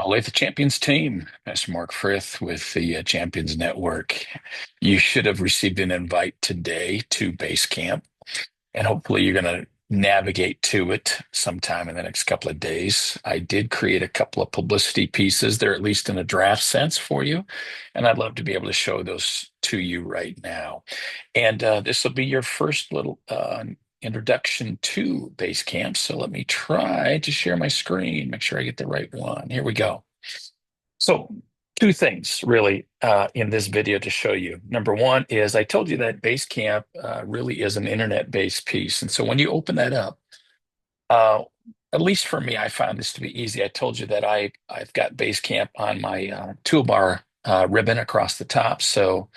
Olathe Champions team, Pastor Mark Frith with the Champions Network. You should have received an invite today to Basecamp, and hopefully you're going to navigate to it sometime in the next couple of days. I did create a couple of publicity pieces. They're at least in a draft sense for you, and I'd love to be able to show those to you right now. And this will be your first little introduction to Basecamp. So let me try to share my screen, make sure I get the right one. Here we go. So two things really in this video to show you. Number one is I told you that Basecamp really is an internet-based piece. And so when you open that up, uh, at least for me, I found this to be easy. I told you that I've got Basecamp on my toolbar ribbon across the top. So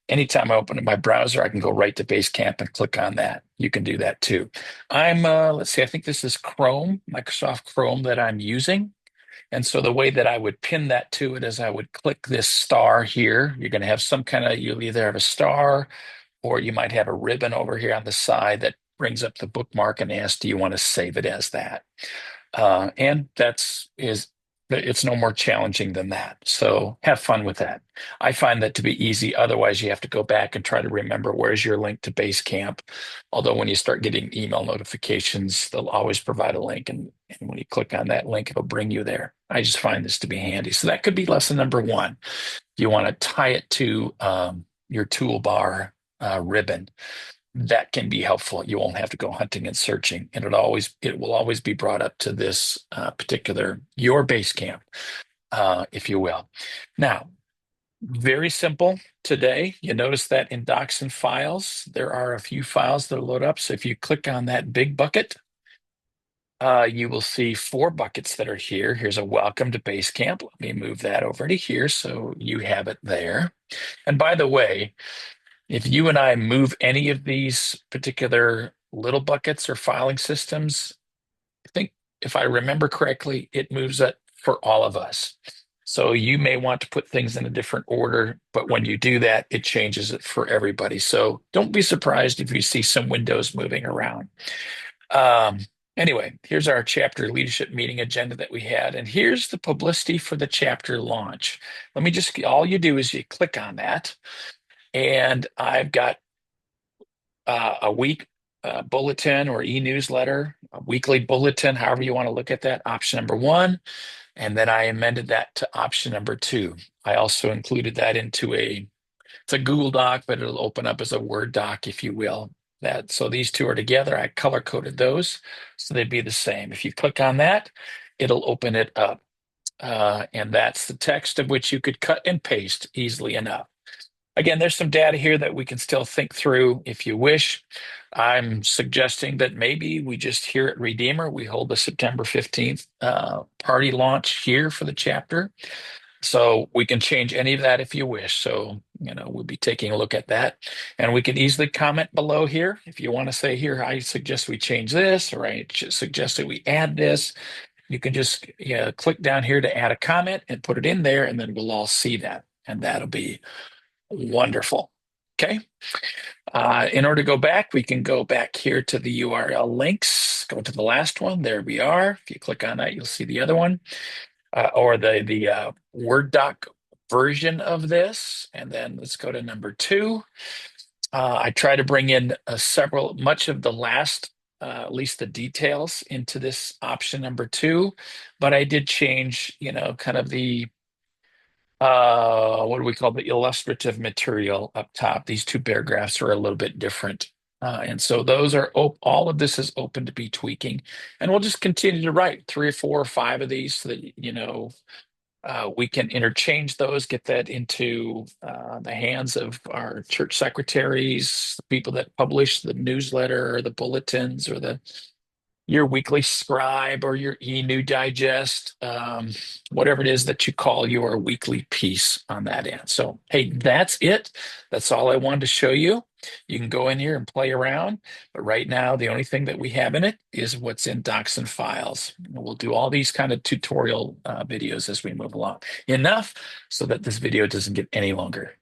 anytime I open up my browser, I can go right to Basecamp and click on that. You can do that too. Let's see, I think this is Chrome, Microsoft Chrome that I'm using. And so the way that I would pin that to it is I would click this star here. You're going to have you'll either have a star or you might have a ribbon over here on the side that brings up the bookmark and asks, do you want to save it as that? And it's no more challenging than that. So have fun with that. I find that to be easy. Otherwise, you have to go back and try to remember where's your link to Basecamp. Although when you start getting email notifications, they'll always provide a link. And when you click on that link, it'll bring you there. I just find this to be handy. So that could be lesson number one. You want to tie it to your toolbar ribbon. That can be helpful. You won't have to go hunting and searching, and it will always be brought up to this particular your Basecamp, if you will. Now, very simple today. You notice that in Docs and Files, there are a few files that load up. So if you click on that big bucket, you will see four buckets that are here. Here's a welcome to Basecamp. Let me move that over to here so you have it there. And by the way, if you and I move any of these particular little buckets or filing systems, I think if I remember correctly, it moves it for all of us. So you may want to put things in a different order, but when you do that, it changes it for everybody. So don't be surprised if you see some windows moving around. Um, anyway, here's our chapter leadership meeting agenda that we had, and here's the publicity for the chapter launch. All you do is you click on that. And I've got a week bulletin or e-newsletter, a weekly bulletin, however you want to look at that, option number one. And then I amended that to option number two. I also included that it's a Google Doc, but it'll open up as a Word doc, if you will. So these two are together. I color coded those so they'd be the same. If you click on that, it'll open it up. And that's the text of which you could cut and paste easily enough. Again, there's some data here that we can still think through if you wish. I'm suggesting that maybe we just here at Redeemer, we hold the September 15th party launch here for the chapter. So we can change any of that if you wish. So, we'll be taking a look at that. And we can easily comment below here. If you want to say here, I suggest we change this, or I suggest that we add this, you can just click down here to add a comment and put it in there, and then we'll all see that. And that'll be wonderful. Okay. In order to go back, we can go back here to the URL links, go to the last one. There we are. If you click on that, you'll see the other one, or the Word doc version of this. And then let's go to number two. I try to bring in much of the last, at least the details into this option number two, but I did change, kind of the what do we call the illustrative material up top. These two paragraphs are a little bit different. And so all of this is open to be tweaking. And we'll just continue to write 3 or 4 or 5 of these so that, we can interchange those, get that into the hands of our church secretaries, the people that publish the newsletter or the bulletins or your weekly scribe or your e-new digest, whatever it is that you call your weekly piece on that end. So, hey, that's it. That's all I wanted to show you. You can go in here and play around, but right now the only thing that we have in it is what's in Docs and Files. We'll do all these kind of tutorial videos as we move along. Enough so that this video doesn't get any longer.